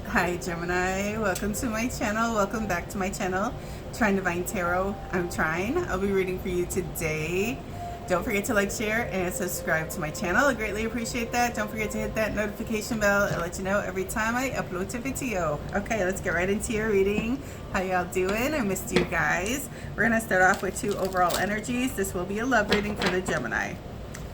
Hi Gemini, welcome to my channel. Welcome back to my channel, Trine Divine Tarot. I'm Trine. I'll be reading for you today. Don't forget to like, share, and subscribe to my channel. I greatly appreciate that. Don't forget to hit that notification bell. I'll let you know every time I upload a video. Okay, let's get right into your reading. How y'all doing? I missed you guys. We're gonna start off with 2 overall energies. This will be a love reading for the Gemini.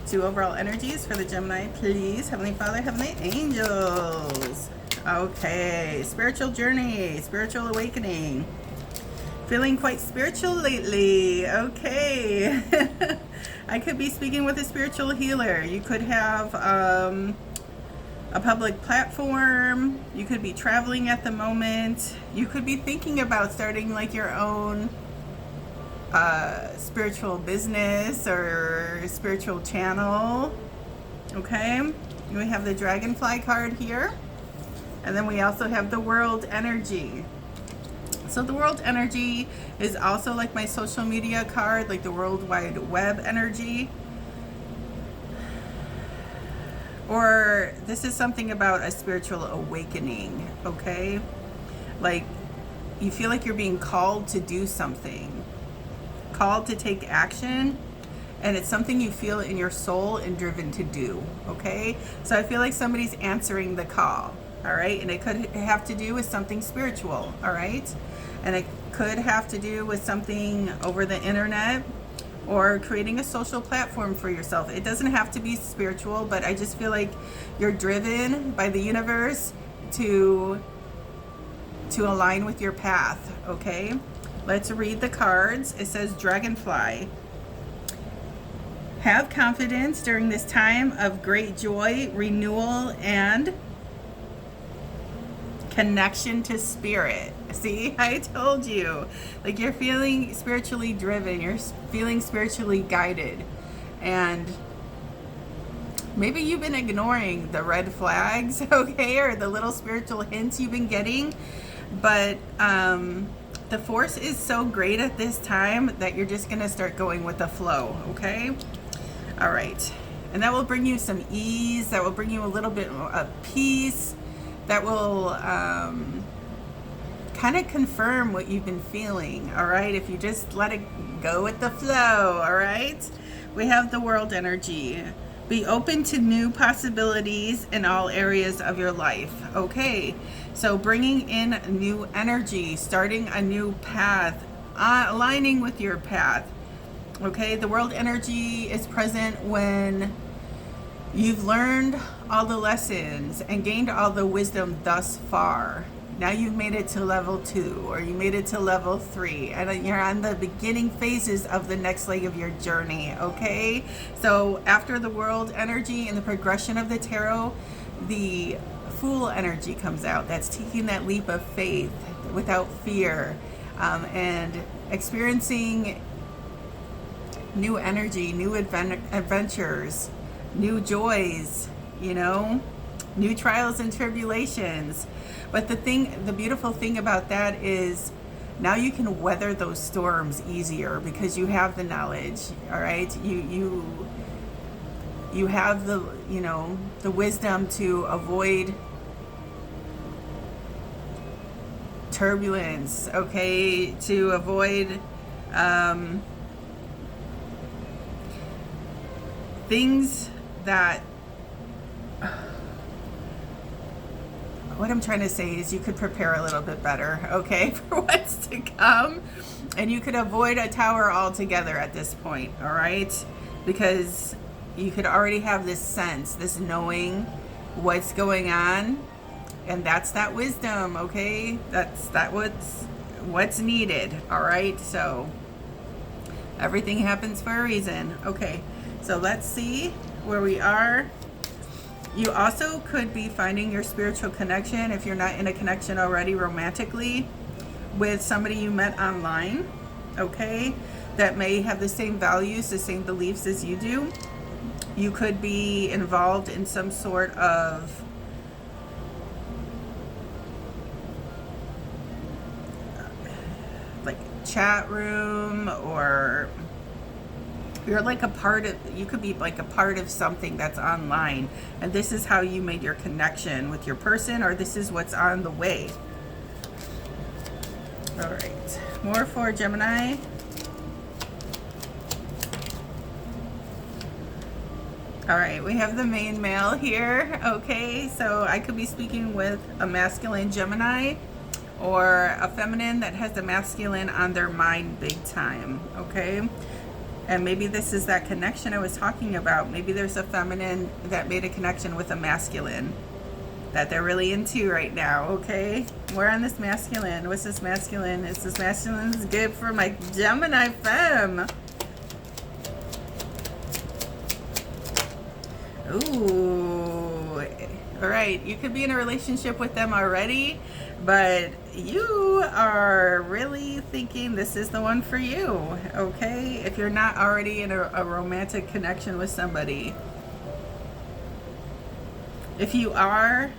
2 overall energies for the Gemini, please. Heavenly Father, Heavenly Angels. Okay, spiritual journey, spiritual awakening. Feeling quite spiritual lately. Okay. I could be speaking with a spiritual healer. You could have a public platform. You could be traveling at the moment. You could be thinking about starting like your own spiritual business or spiritual channel. Okay. We have the dragonfly card here. And then we also have the world energy. So the world energy is also like my social media card, like the World Wide Web energy. Or this is something about a spiritual awakening, okay? Like you feel like you're being called to do something, called to take action, and it's something you feel in your soul and driven to do, okay? So I feel like somebody's answering the call. All right, and it could have to do with something spiritual, all right? And it could have to do with something over the internet or creating a social platform for yourself. It doesn't have to be spiritual, but I just feel like you're driven by the universe to align with your path, okay? Let's read the cards. It says Dragonfly. Have confidence during this time of great joy, renewal, and connection to spirit. See, I told you, like you're feeling spiritually driven, you're feeling spiritually guided, and maybe you've been ignoring the red flags, okay, or the little spiritual hints you've been getting, but the force is so great at this time that you're just gonna start going with the flow, okay? All right, and that will bring you some ease, that will bring you a little bit of peace, that will kind of confirm what you've been feeling, all right? If you just let it go with the flow, all right? We have the world energy. Be open to new possibilities in all areas of your life, okay? So bringing in new energy, starting a new path, aligning with your path, okay? The world energy is present when you've learned all the lessons and gained all the wisdom thus far. Now you've made it to level 2 or you made it to level 3 and you're on the beginning phases of the next leg of your journey, okay? So after the world energy and the progression of the tarot, the Fool energy comes out. That's taking that leap of faith without fear and experiencing new energy, new adventures, new joys, you know, new trials and tribulations. But the beautiful thing about that is now you can weather those storms easier because you have the knowledge, all right? You have the, you know, the wisdom to avoid turbulence, okay? To avoid things that, what I'm trying to say is you could prepare a little bit better, okay, for what's to come, and you could avoid a tower altogether at this point, all right, because you could already have this sense, this knowing what's going on, and that's that wisdom, okay? That's what's needed, all right? So everything happens for a reason. Okay, so let's see where we are. You also could be finding your spiritual connection, if you're not in a connection already romantically, with somebody you met online, okay, that may have the same values, the same beliefs as you do. You could be involved in some sort of like chat room or You're like a part of, you could be like a part of something that's online, and this is how you made your connection with your person, or this is what's on the way. All right, more for Gemini. All right, we have the main male here. Okay, so I could be speaking with a masculine Gemini or a feminine that has the masculine on their mind big time. Okay, and maybe this is that connection I was talking about. Maybe there's a feminine that made a connection with a masculine that they're really into right now. Okay, we're on this masculine. What's this masculine? Is this masculine is good for my Gemini femme? Ooh, all right, you could be in a relationship with them already, but you are really thinking this is the one for you. Okay, if you're not already in a romantic connection with somebody. If you are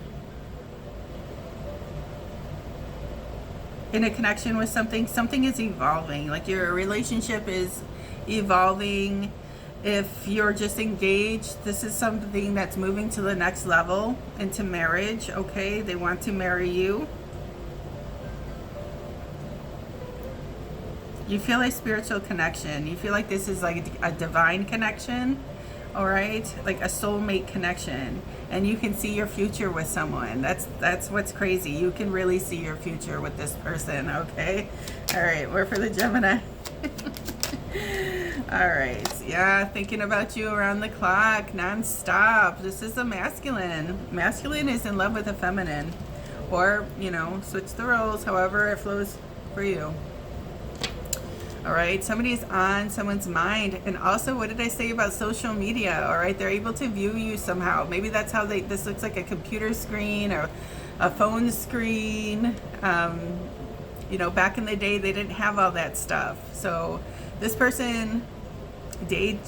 in a connection with something, something is evolving, like your relationship is evolving. If you're just engaged, this is something that's moving to the next level, into marriage. Okay, they want to marry you. You feel a spiritual connection. You feel like this is like a divine connection, all right, like a soulmate connection, and you can see your future with someone. That's what's crazy. You can really see your future with this person. Okay, all right, we're for the Gemini. All right, yeah, thinking about you around the clock, non-stop. This is a masculine. Masculine is in love with a feminine, or, you know, switch the roles, however it flows for you. All right, somebody's on someone's mind. And also, what did I say about social media? All right, they're able to view you somehow. Maybe that's how this looks like a computer screen or a phone screen. You know, back in the day, they didn't have all that stuff. So this person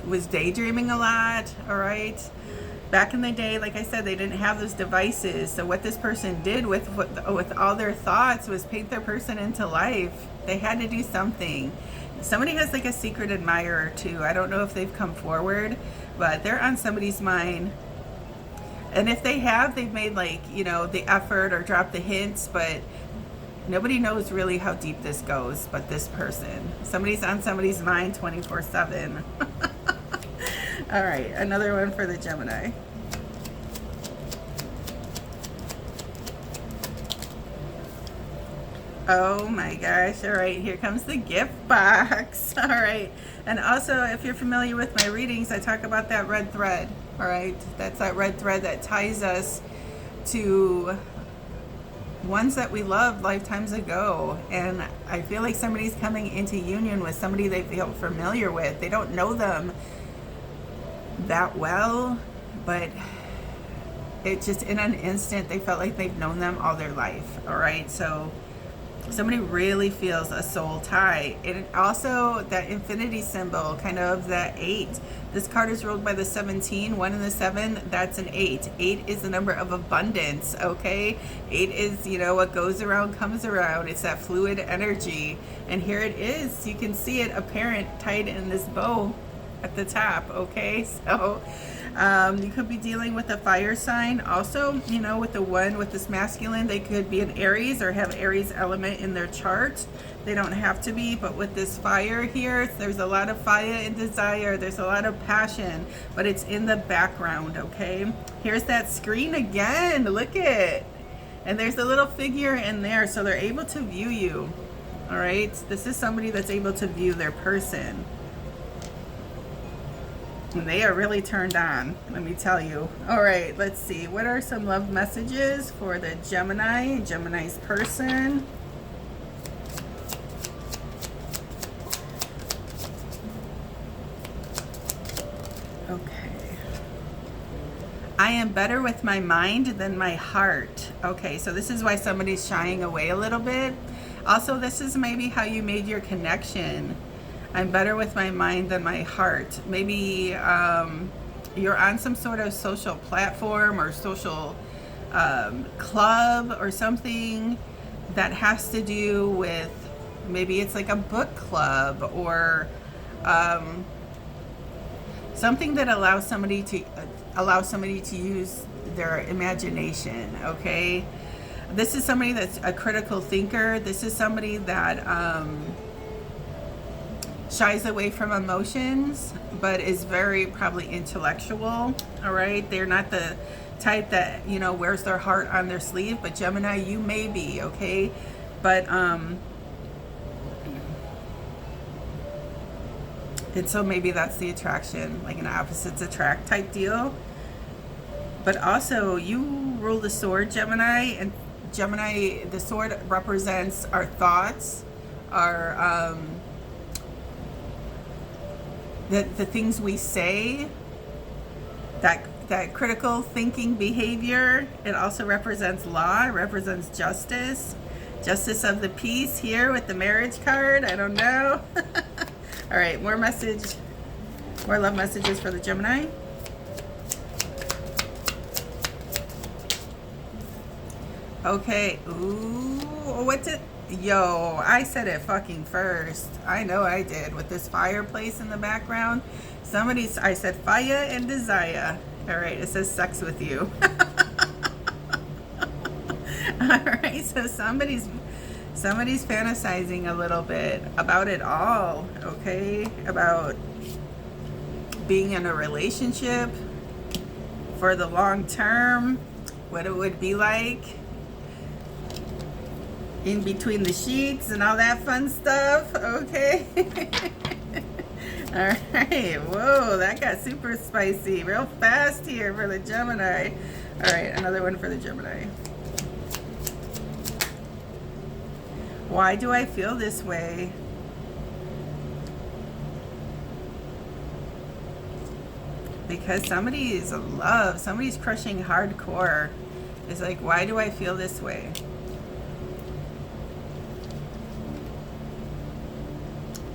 was daydreaming a lot, all right? Back in the day, like I said, they didn't have those devices. So what this person did with all their thoughts was paint their person into life. They had to do something. Somebody has like a secret admirer too. I don't know if they've come forward, but they're on somebody's mind. And if they have, they've made like, you know, the effort or dropped the hints, but nobody knows really how deep this goes but this person. Somebody's on somebody's mind 24/7. All right, another one for the Gemini. Oh my gosh. All right, here comes the gift box. All right. And also, if you're familiar with my readings, I talk about that red thread. All right, that's that red thread that ties us to ones that we loved lifetimes ago. And I feel like somebody's coming into union with somebody they feel familiar with. They don't know them that well, but it just in an instant they felt like they've known them all their life. All right, so somebody really feels a soul tie. And also that infinity symbol, kind of that 8. This card is ruled by the 17, 1 and the 7. That's an 8. 8 is the number of abundance, okay? 8 is, you know, what goes around comes around. It's that fluid energy. And here it is. You can see it apparent tied in this bow at the top, okay? So you could be dealing with a fire sign. Also, you know, with the one with this masculine, they could be an Aries or have Aries element in their chart. They don't have to be, but with this fire here, there's a lot of fire and desire. There's a lot of passion, but it's in the background, okay? Here's that screen again. Look it. And there's a little figure in there, so they're able to view you, all right? This is somebody that's able to view their person. And they are really turned on, let me tell you. All right, let's see. What are some love messages for the Gemini, Gemini's person? Okay. I am better with my mind than my heart. Okay, so this is why somebody's shying away a little bit. Also, this is maybe how you made your connection. I'm better with my mind than my heart. Maybe you're on some sort of social platform or social club or something that has to do with, maybe it's like a book club or something that allows somebody to use their imagination. Okay, this is somebody that's a critical thinker. This is somebody that shies away from emotions, but is very probably intellectual. All right, they're not the type that, you know, wears their heart on their sleeve, but Gemini, you may be. Okay, but and so maybe that's the attraction, like an opposites attract type deal. But also, you rule the sword, Gemini, and Gemini, the sword represents our thoughts, our the things we say, that critical thinking behavior. It also represents law. It represents justice of the peace here with the marriage card. I don't know. All right, more love messages for the Gemini. Okay. Ooh, what's it? Yo, I said it fucking first. I know I did, with this fireplace in the background. I said Fiya and desire. All right, it says sex with you. All right, so somebody's fantasizing a little bit about it all. Okay, about being in a relationship for the long term, what it would be like in between the sheets and all that fun stuff. Okay. All right. Whoa, that got super spicy real fast here for the Gemini. All right, another one for the Gemini. Why do I feel this way? Because somebody is in love. Somebody's crushing hardcore. It's like, why do I feel this way?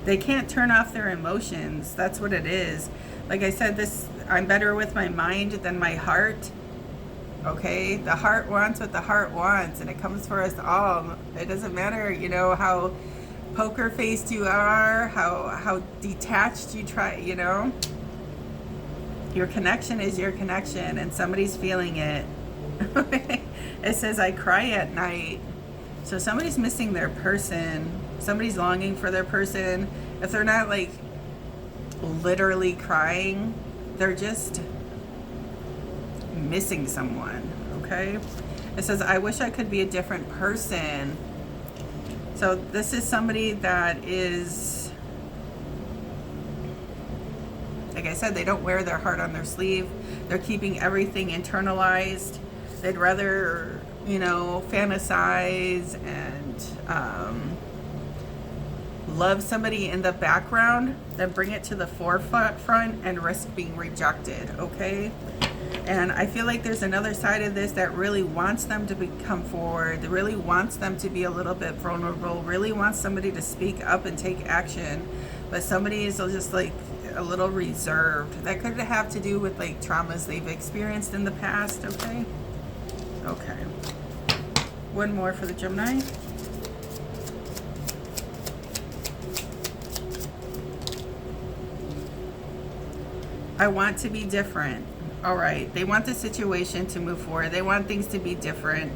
They can't turn off their emotions. That's what it is. Like I said, I'm better with my mind than my heart. Okay, the heart wants what the heart wants, and it comes for us all. It doesn't matter, you know, how poker faced you are, how detached you try, you know. Your connection is your connection, and somebody's feeling it. It says, I cry at night. So somebody's missing their person. Somebody's longing for their person. If they're not like literally crying, they're just missing someone. Okay, it says, I wish I could be a different person. So this is somebody that is, like I said, they don't wear their heart on their sleeve. They're keeping everything internalized. They'd rather, you know, fantasize and love somebody in the background than bring it to the forefront and risk being rejected. Okay, and I feel like there's another side of this that really wants them to come forward, that really wants them to be a little bit vulnerable, really wants somebody to speak up and take action, but somebody is just like a little reserved. That could have to do with like traumas they've experienced in the past. Okay, one more for the Gemini. I want to be different. All right, they want the situation to move forward. They want things to be different.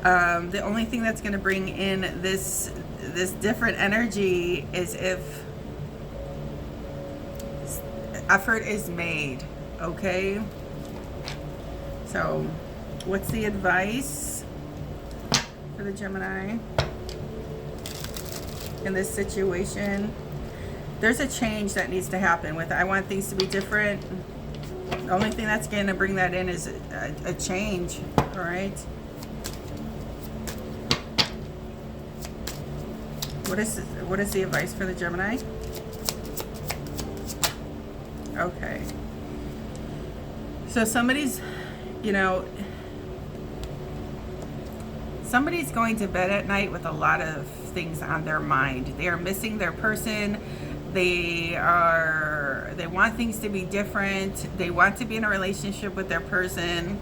The only thing that's going to bring in this different energy is if effort is made. Okay, so what's the advice for the Gemini in this situation? There's a change that needs to happen with it. I want things to be different. The only thing that's going to bring that in is a change. All right. What is the advice for the Gemini? Okay. So somebody's, you know, somebody's going to bed at night with a lot of things on their mind. They are missing their person. They want things to be different. They want to be in a relationship with their person.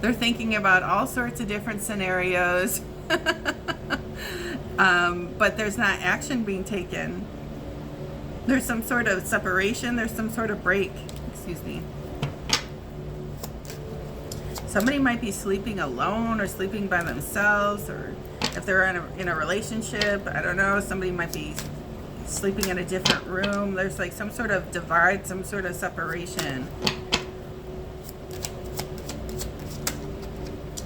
They're thinking about all sorts of different scenarios. But there's not action being taken. There's some sort of separation. There's some sort of break. Excuse me. Somebody might be sleeping alone or sleeping by themselves, or if they're in a relationship, I don't know, somebody might be sleeping in a different room. There's like some sort of divide, some sort of separation.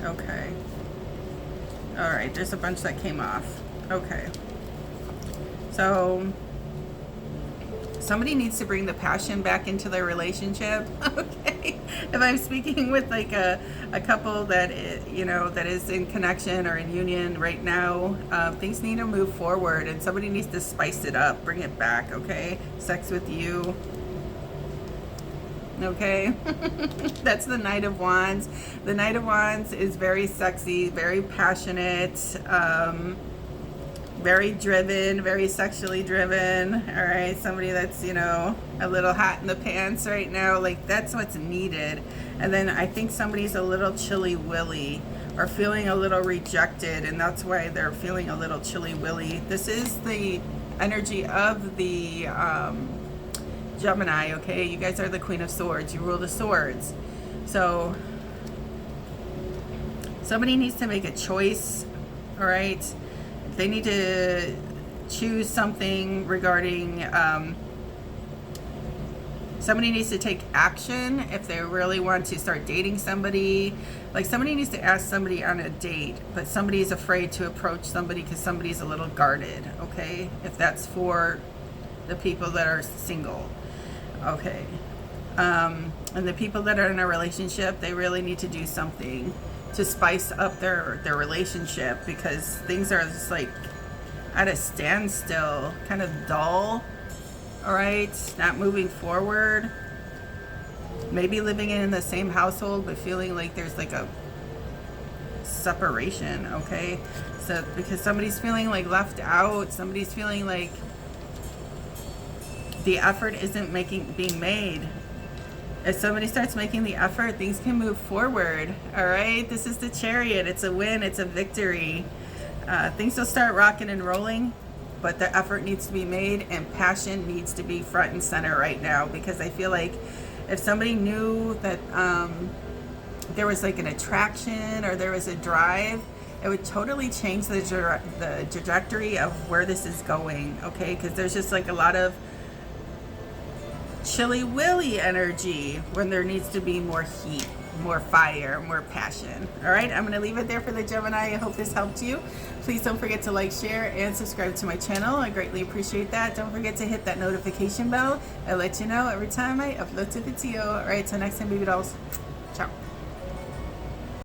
Okay. All right, there's a bunch that came off. Okay. So somebody needs to bring the passion back into their relationship. Okay. If I'm speaking with like a couple that, you know, that is in connection or in union right now, things need to move forward and somebody needs to spice it up, bring it back. Okay. Sex with you. Okay. That's the Knight of Wands. The Knight of Wands is very sexy, very passionate, very driven, very sexually driven. All right, somebody that's, you know, a little hot in the pants right now, like that's what's needed. And then I think somebody's a little chilly willy or feeling a little rejected, and that's why they're feeling a little chilly willy. This is the energy of the Gemini. Okay, you guys are the Queen of Swords, you rule the swords. So somebody needs to make a choice. All right, they need to choose something regarding, somebody needs to take action if they really want to start dating somebody. Like somebody needs to ask somebody on a date, but somebody's afraid to approach somebody because somebody's a little guarded. Okay, if that's for the people that are single. Okay, and the people that are in a relationship, they really need to do something to spice up their relationship, because things are just like at a standstill, kind of dull. All right, not moving forward. Maybe living in the same household but feeling like there's like a separation. Okay, so because somebody's feeling like left out, somebody's feeling like the effort isn't being made. If somebody starts making the effort, things can move forward. All right, this is the Chariot. It's a win, it's a victory. Things will start rocking and rolling, but the effort needs to be made and passion needs to be front and center right now, because I feel like if somebody knew that there was like an attraction or there was a drive, it would totally change the trajectory of where this is going. Okay, because there's just like a lot of chilly willy energy when there needs to be more heat, more fire, more passion. All right, I'm going to leave it there for the Gemini. I hope this helped you. Please don't forget to like, share, and subscribe to my channel. I greatly appreciate that. Don't forget to hit that notification bell. I'll let you know every time I upload to video. All right, till next time, baby dolls.